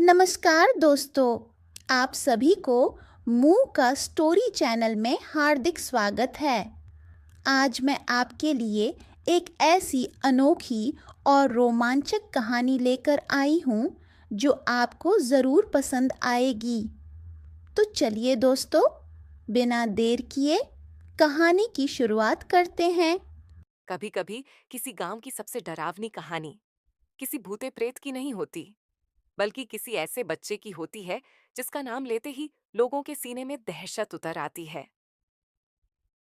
नमस्कार दोस्तों, आप सभी को मूव का स्टोरी चैनल में हार्दिक स्वागत है। आज मैं आपके लिए एक ऐसी अनोखी और रोमांचक कहानी लेकर आई हूँ जो आपको ज़रूर पसंद आएगी। तो चलिए दोस्तों, बिना देर किए कहानी की शुरुआत करते हैं। कभी कभी किसी गांव की सबसे डरावनी कहानी किसी भूते प्रेत की नहीं होती, बल्कि किसी ऐसे बच्चे की होती है जिसका नाम लेते ही लोगों के सीने में दहशत उतर आती है।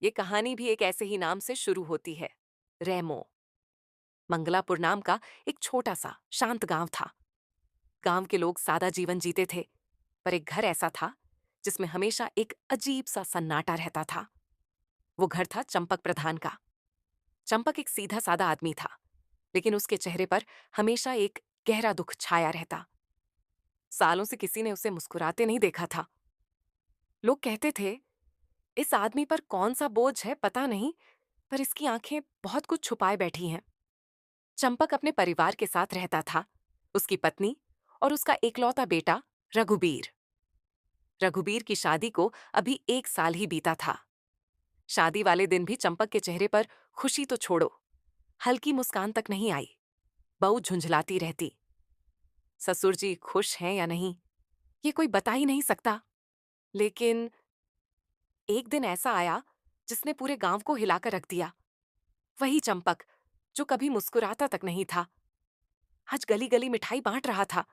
ये कहानी भी एक ऐसे ही नाम से शुरू होती है, रेमो। मंगलापुर नाम का एक छोटा सा शांत गांव था। गांव के लोग सादा जीवन जीते थे, पर एक घर ऐसा था जिसमें हमेशा एक अजीब सा सन्नाटा रहता था। वो घर था चंपक प्रधान का। चंपक एक सीधा सादा आदमी था, लेकिन उसके चेहरे पर हमेशा एक गहरा दुख छाया रहता। सालों से किसी ने उसे मुस्कुराते नहीं देखा था। लोग कहते थे, इस आदमी पर कौन सा बोझ है पता नहीं, पर इसकी आंखें बहुत कुछ छुपाए बैठी हैं। चंपक अपने परिवार के साथ रहता था, उसकी पत्नी और उसका एकलौता बेटा रघुबीर। रघुबीर की शादी को अभी 1 साल ही बीता था। शादी वाले दिन भी चंपक के चेहरे पर खुशी तो छोड़ो, हल्की मुस्कान तक नहीं आई। बहू झुंझलाती रहती। ससुर जी खुश हैं या नहीं, ये कोई बता ही नहीं सकता। लेकिन एक दिन ऐसा आया जिसने पूरे गांव को हिलाकर रख दिया। वही चंपक जो कभी मुस्कुराता तक नहीं था, आज गली गली मिठाई बांट रहा था।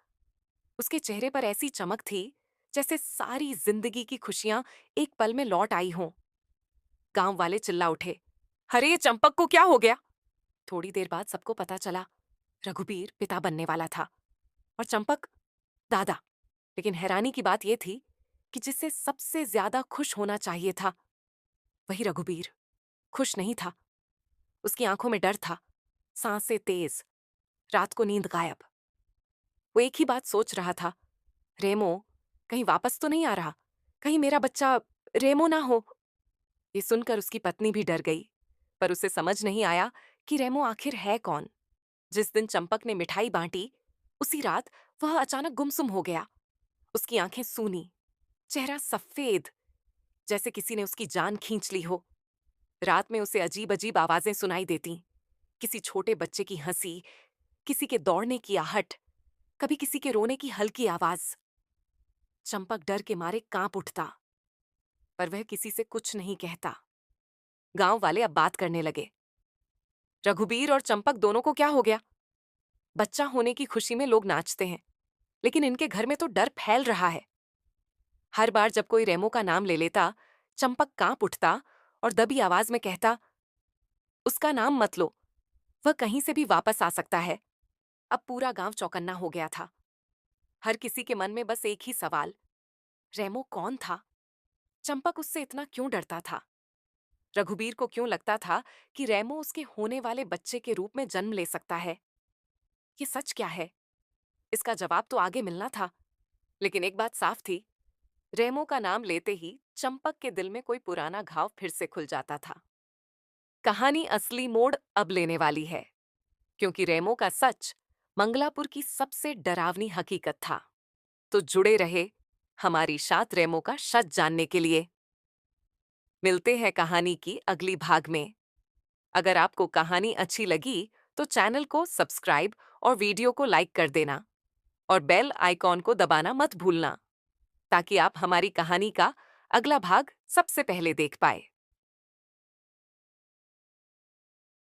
उसके चेहरे पर ऐसी चमक थी जैसे सारी जिंदगी की खुशियां एक पल में लौट आई हों। गांव वाले चिल्ला उठे, अरे ये चंपक को क्या हो गया? थोड़ी देर बाद सबको पता चला, रघुबीर पिता बनने वाला था और चंपक दादा। लेकिन हैरानी की बात यह थी कि जिससे सबसे ज्यादा खुश होना चाहिए था, वही रघुबीर खुश नहीं था। उसकी आंखों में डर था, सांसें तेज, रात को नींद गायब। वो एक ही बात सोच रहा था, रेमो कहीं वापस तो नहीं आ रहा? कहीं मेरा बच्चा रेमो ना हो। ये सुनकर उसकी पत्नी भी डर गई, पर उसे समझ नहीं आया कि रेमो आखिर है कौन। जिस दिन चंपक ने मिठाई बांटी, उसी रात वह अचानक गुमसुम हो गया। उसकी आंखें सूनी, चेहरा सफेद, जैसे किसी ने उसकी जान खींच ली हो। रात में उसे अजीब अजीब आवाजें सुनाई देती, किसी छोटे बच्चे की हंसी, किसी के दौड़ने की आहट, कभी किसी के रोने की हल्की आवाज। चंपक डर के मारे कांप उठता, पर वह किसी से कुछ नहीं कहता। गांव वाले अब बात करने लगे, रघुबीर और चंपक दोनों को क्या हो गया? बच्चा होने की खुशी में लोग नाचते हैं, लेकिन इनके घर में तो डर फैल रहा है। हर बार जब कोई रेमो का नाम ले लेता, चंपक कांप उठता और दबी आवाज में कहता, उसका नाम मत लो, वह कहीं से भी वापस आ सकता है। अब पूरा गांव चौकन्ना हो गया था। हर किसी के मन में बस एक ही सवाल, रेमो कौन था? चंपक उससे इतना क्यों डरता था? रघुबीर को क्यों लगता था कि रेमो उसके होने वाले बच्चे के रूप में जन्म ले सकता है? ये सच क्या है? इसका जवाब तो आगे मिलना था। लेकिन एक बात साफ थी, रेमो का नाम लेते ही चंपक के दिल में कोई पुराना घाव फिर से खुल जाता था। कहानी असली मोड़ अब लेने वाली है, क्योंकि रेमो का सच मंगलापुर की सबसे डरावनी हकीकत था। तो जुड़े रहे हमारी साथ रेमो का सच जानने के लिए। मिलते हैं कहानी की अगली भाग में। अगर आपको कहानी अच्छी लगी तो चैनल को सब्सक्राइब और वीडियो को लाइक कर देना, और बेल आइकॉन को दबाना मत भूलना, ताकि आप हमारी कहानी का अगला भाग सबसे पहले देख पाए।